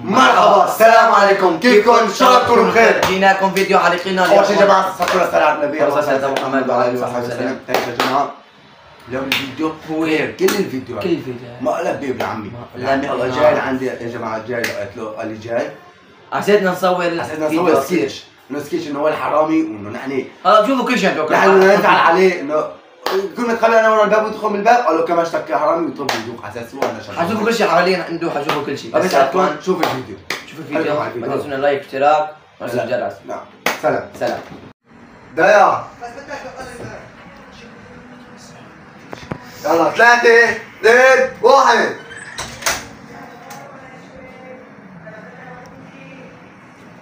مرحبا، السلام عليكم، كيفكم؟ ان شاء الله تكونوا بخير. جيناكم فيديو حلقتنا اول شيء يا جماعه صلوا على على النبي صلى الله عليه محمد وعلى اله وصحبه وسلم. يا جماعه اليوم الفيديو هو غير كل الفيديو مقلب بابن عمي. الله جاي عندي يا جماعه، جاي قلت له قال لي جاي حسيتنا نصور سكيتش انه هو الحرامي وانه نحن شوفوا كل شيء نحن نزعل عليه انه كنا نخلي انا ورا الباب ويدخل من الباب، قال له كمان اشتكى حرامي ويطلب بندوق على اساس هو انا شغال. حشوفوا كل شيء حوالينا عنده، حشوفوا كل شيء بس شوف الفيديو، ما تنسونا لايك اشتراك وفعل الجرس. نعم سلام سلام. ضياع يلا 3 2 1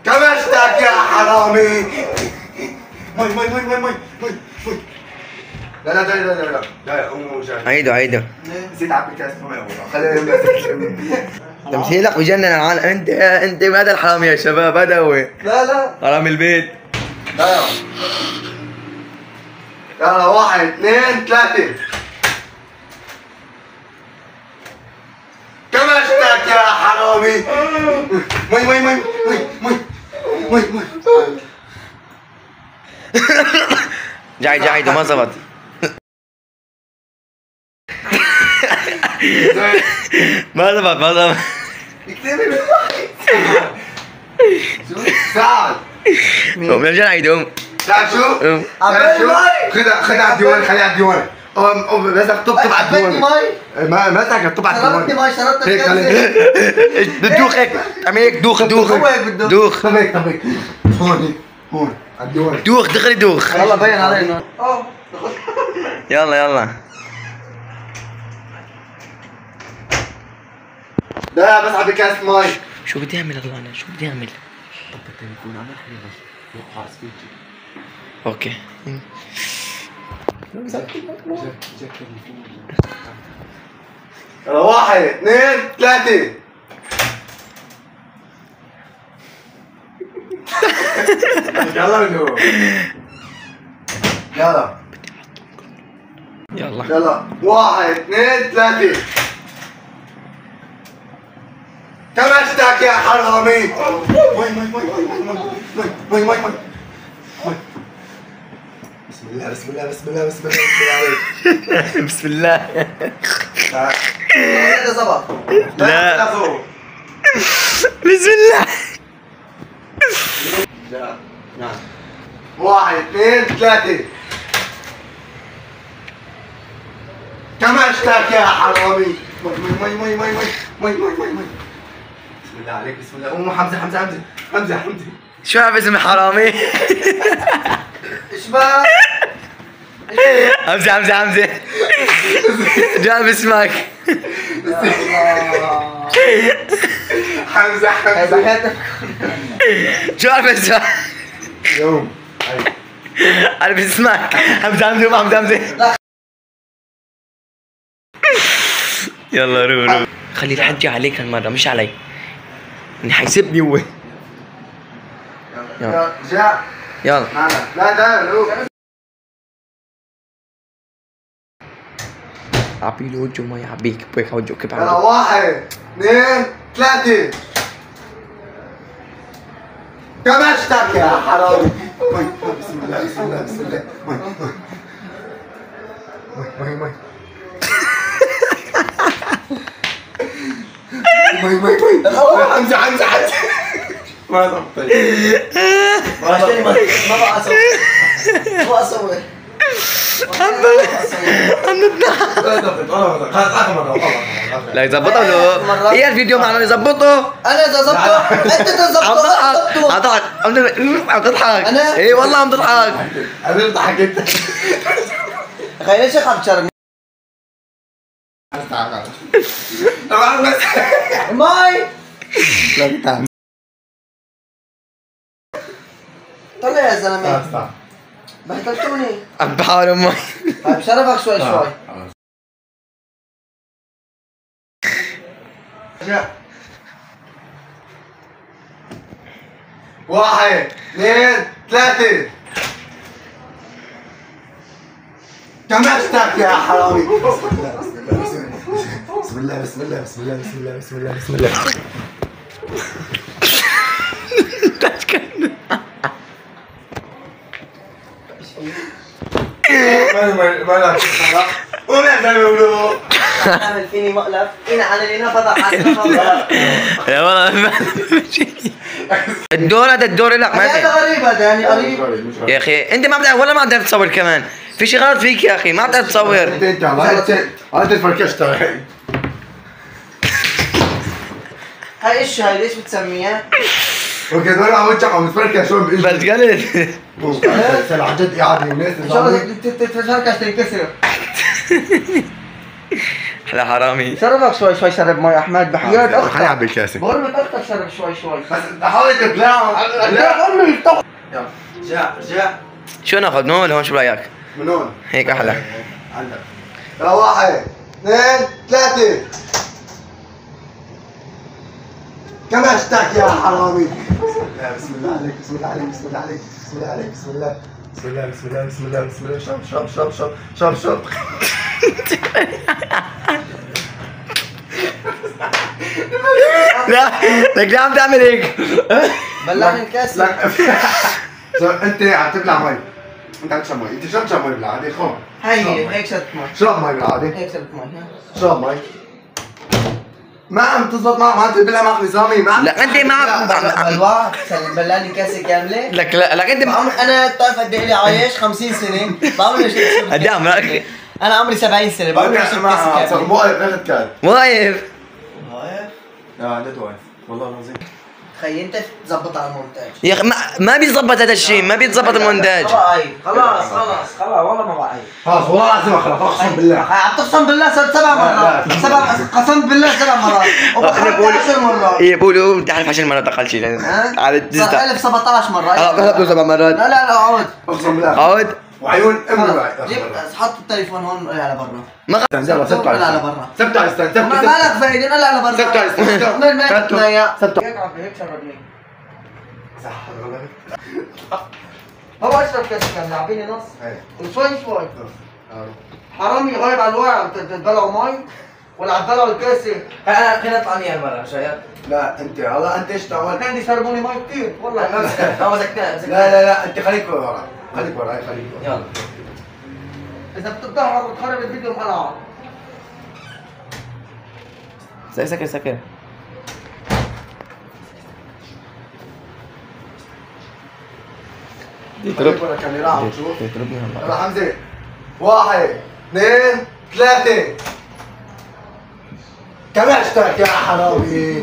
كمشتك يا حرامي. مي لا لا لا لا لا لا امه جاي. عيدوا نسيت اعبي كاس مي والله. خلينا نمسك تمثيلك بجنن العالم. انت هذا الحرامي يا شباب، هذا هو. لا حرامي البيت. لا يلا 1 2 3 كمشتك يا حرامي. مي جاي ما زبط. ما زبط اكتبي شو سعد بنرجع نعيدهم. سعد شو؟ خدها على الديوان، خليها على الديوان. مسك طب على الديوان. مسك طب على الديوان. شربتني مي شربت هيك هيك دوخ هيك، اعمل هيك دوخ دوخ. طب هيك هون على الديوان. دوخ دغري دوخ. والله باين علينا. يلا لا بس على كاس مي. شو بدي اعمل الله انا؟ شو بدي اعمل؟ طب التليفون عمل خليه يقعد سكيتش. اوكي. يلا 1 2 3 يلا منو يلا 1 2 3 كمشتك يا حرامي. مي بسم الله هذا زبط. لا بسم الله. نعم 1 2 3 كمشتك يا حرامي. مي بسم الله عليك، بسم الله. ام حمزه شو عم اسم الحرامي؟ ايش بك؟ حمزه جاب اسمك. حمزه شو عم اسمك؟ يوم عارف اسمك حمزه. يلا روح خلي الحجة عليك هالمرة مش علي، اني حيسبني هو. يلا لا عبي له وجهه ما يعبيك بويك وجهه كيف يلا 1 2 3 كمشتك يا حرامي. بسم الله مي حمزه ما ضبطت. ما بقى اسوي. لا يظبطه له. هي الفيديو معنا يظبطه. انا اذا ظبطه انت تظبطه. عم تضحك. انا اي والله عم تضحك. انا بضحك انت. تخيل ايش عم تشرب طبعا بس ماي. لا تعال طلع يا زلمه بهدلتوني. عم بحاول امي. بشرفك شوي. 1 2 3 كمشتك يا حرامي. بسم الله بسم الله بسم الله بسم الله بسم الله بسم الله. ما ولا تعملوا عامل فيني مقلب فينا على لنا فضح علينا يا والله الدور هذا الدور لك ما هذا غريب هذا يعني قريب يا اخي انت ما بتعرف ولا ما بتعرف تصور كمان في شيء غلط فيك يا اخي ما بتعرف تصور انت هذا فركشت هاي ايش هاي ليش بتسميها؟ اوكي دول عم تشقوا متفركش شو بس قلت سال عن جد قاعد الناس ان شاء الله تتفركش تنكسر حلا حرامي شربك شوي شرب مي احمد بحياة خليني اختك اعبي الكاسه بقول لك اختك شرب شوي بس حاول تبلعهم لا امي يلا رجع شو ناخذ من هون ولا هون شو رايك؟ من هون هيك احلى عندك لا 1 2 3 كم اشتاك يا حرامي بسم الله عليك بسم الله عليك بسم الله عليك بسم الله عليك بسم الله بسم الله بسم الله بسم الله بسم الله شرب لا لك ليه عم تعمل هيك؟ بلعني الكاس لا انت عم تبلع مي انت عم تشرب مي انت شو بتشرب مي بالعاده خو هي هيك شربت مي شرب مي بالعاده هيك شربت مي شرب مي ما عم تزبط معك ما عم تبلع معك نظامي ما لا انت ما عم بلوع بلعني كاسه كامله لك لك انت انا بتعرف قد ايه عايش 50 سنه بعمل شيء قد ايه عمرك؟ انا عمري 70 سنه بعمل شيء كاسه مو اخذ كاد واقف واقف؟ لا لا واقف والله العظيم خي انت تظبط على المونتاج يا اخي ما بيتظبط هذا الشيء ما بيتظبط المونتاج خلاص والله ما بعيب خلاص والله العظيم خلاص اقسم بالله عم تقسم بالله صرت 7 مرات قسمت بالله 7 مرات وبخرجت 10 مرات يقولوا بتعرف 10 مرات اقل شيء على الدزدة 1017 مرة اه 7 مرات لا عود اقسم بالله عود وعيون امي جيب حط التليفون هون قل على برا ما يلا سبت قل على على برا سبت على الستان ما لك فايدة قل على برا سبت على الستان سبت هيك شربني هو اشرب كاس كان لاعبيني نص وشوي حرامي غايب على الوعي عم تتبلعوا مي ولا عم تبلعوا الكاسه انا خلينا نطلع مياه برا شايف لا انت والله انت ايش تعمل عندي شربوني مي كثير والله لا لا انت خليك ورا خليك ورا يلا اذا بتتدهور وتخرب الفيديو مقلعه سكر خليك ورا الكاميرا عم تشوف يلا حمزه 1 2 3 كم اشتاك يا حرامي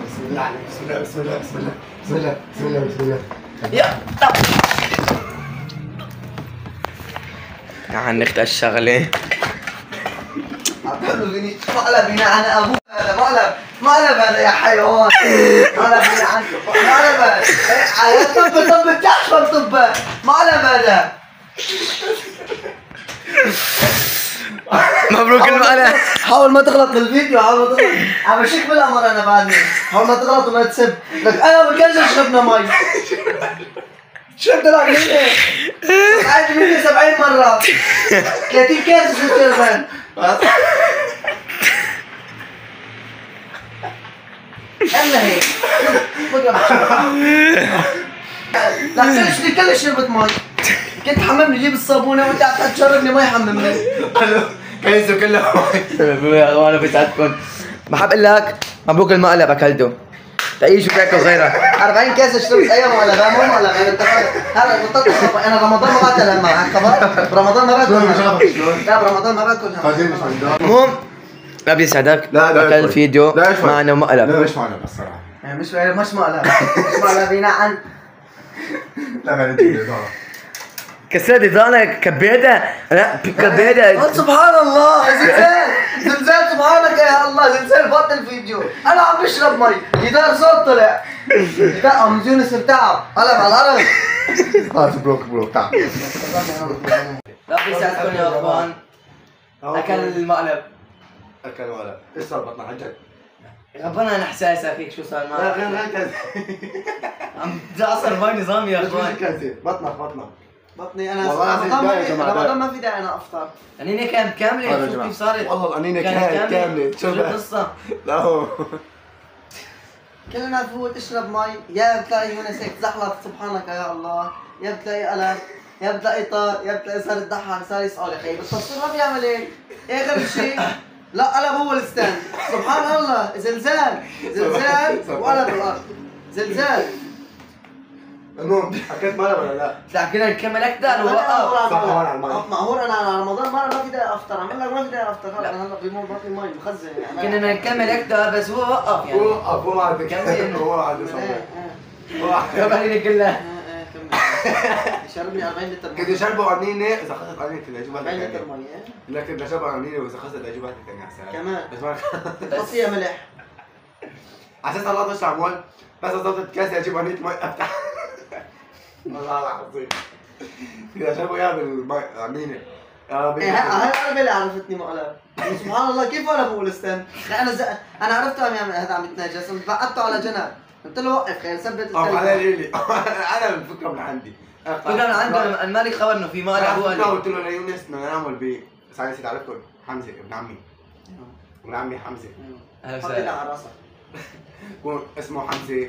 بسم الله عليك بسم الله بسم الله بسم الله بسم الله بسم الله بسم الله يا تعال نختار الشغلة عم فيني مقلب هنا عن ابوك هذا مقلب هذا يا حيوان مقلب هنا عن مقلب هذا طب بتحشر طب مقلب هذا مبروك المقلب حاول ما تغلط بالفيديو حاول ما تغلط عم بشيك بالامر انا بعدني حاول ما تغلط وما تسب لك انا بكنزل شربنا مي شربت لك مني قعدت مني 70 مرة 30 كاس شربان انا هيك لا كلش شربت مي كنت حممني جيب الصابونه وانت عم تشربني مي حممني كيسو كله وانا بساعدكم بحب اقول لك مبروك المقلب اكلته تعيشوا تاكل غيرها 40 كاسه شربت ايام ولا مو ولا انت هلا بطلت انا رمضان ما باكل هم معك خبر برمضان ما باكل لا برمضان ما باكل المهم ما بيسعدك لا اكل فيديو معنا مقلب لا مش معنا الصراحه مش مقلب هنا عن لا ما ندري كسرت ضانك كبيتها لا كبيتها سبحان الله زلزال سبحانك يا الله زلزال فات الفيديو انا عم بشرب مي جدار صوت طلع جدار عم يونس ارتعب قلب على الارض خلاص بروك تعال لا بيساعدكم يا اخوان اكل المقلب اكل ولا ايش صار بطنك عن جد ربنا انا احساسك هيك شو صار معك لا غير كذا عم تعصر مي نظام يا اخوان بطنك بطني انا رمضان ما في داعي انا افطر القنينه كانت كامله شوف كيف صارت والله القنينه كانت كامله شو القصه لا هو كلنا نفوت اشرب مي، يا بتلاقي يونس هيك زحلط سبحانك يا الله، يا بتلاقي قلم، يا بتلاقي طار، يا بتلاقي صار يضحك، صار يسأل يا اخي، بالتصوير ما بيعمل هيك، اخر شيء لا قلب هو الستاند، سبحان الله، زلزال، زلزال وقلب الارض، زلزال. المهم حكيت مقلب ولا لا؟ لا كنا نكمل اكثر ووقف. صح هون على المي. معهور انا على رمضان مرة ما في داعي افطر، عم لك ما في داعي افطر، انا هلا في ما في مي مخزن يعني. كنا بدنا نكمل اكثر بس هو وقف يعني. هو ما عاد كمل. هو ما عاد يصور. هو كمل كلها. كمل. يشربني 40 لتر كنت شربوا قنينه اذا خلصت قنينه الاجوبات 40 لتر الثانيه. مي. لكن بدي اشرب قنينه واذا خلصت الاجوبات الثانيه على كمان. بس ما بس فيها ملح. على اساس الله تشرب هون بس ضبطت كاسه اجيب قنينه مي افتح. والله العظيم. بدي اشربوا اياها بالمي قنينه. يا ربي. هاي القلبة اللي عرفتني مقلب. سبحان الله كيف انا بقول استنى؟ انا عرفته هذا عم يتناجس، بعدته على جنب. قلت له وقف خير ثبت على ليلي. انا الفكره من عندي. كنا من عنده المالك خبر انه في مال ابوه انا قلت له ليونس بدنا نعمل بس انا نسيت اعرفكم حمزه ابن عمي. ابن عمي حمزه. اهلا حط ايدك وسهلا. على راسك. يكون اسمه حمزه.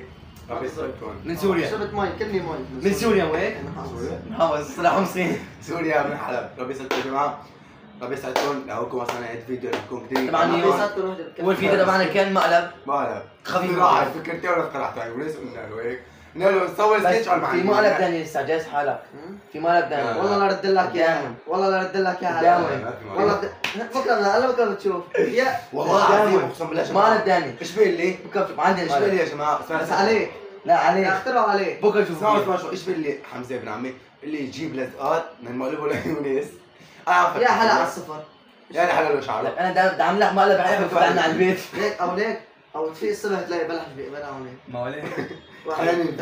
ربي يسعدكم. من سوريا. شربت مي كلني مي. من سوريا وهيك؟ سوريا؟ محافظ صلاح حمصين. سوريا من حلب. ربي يسعدكم يا جماعه. ربي يسعدكم لو وصلنا عند فيديو لكم كثير. طبعاً اول فيديو تبعنا كان مقلب. مقلب. خفيف. راح فكرتي ولا اقترحتها يونس قلنا له هيك. قلنا له نسوي بس سكتش على في مقلب ثاني لسه جاهز حالك. في مقلب ثاني. والله لا رد لك اياها، والله لا رد لك اياها. داوم. والله بكره هلا بكره بتشوف. يا والله العظيم اقسم بالله يا جماعه. مقلب ثاني. ايش باللي؟ بكره عندنا ايش باللي مقلب. يا جماعه؟ بس عليك. لا عليك. اخترعوا عليك. بكره شوف. اسمعوا شو ايش باللي حمزه ابن عمي اللي يجيب لزقات من مقلبه ليونس. يا هلا على الصفر. يا حلال وشعره. لك انا بدي اعمل لك مقلب بحب عنا على البيت. ليك او ليك او تفيق الصبح تلاقي بلح بيقبلها هون. ما هو ليه؟ خليني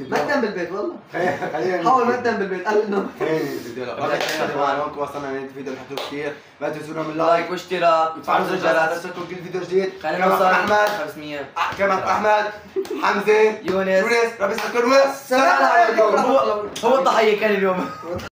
ما تنام بالبيت والله. خليني حاول ما تنام بالبيت قال انه خليني فيديو هون وصلنا لنهاية الفيديو اللي حطوه كثير لا تنسونا من لايك لايك واشتراك وتفعلوا زر الجرس الجرس. لتصلكم كل فيديو جديد خلينا كمان نوصل احمد 500. كمان احمد حمزه يونس. ربي يسعدكم والسلام عليكم هو الضحية كان اليوم.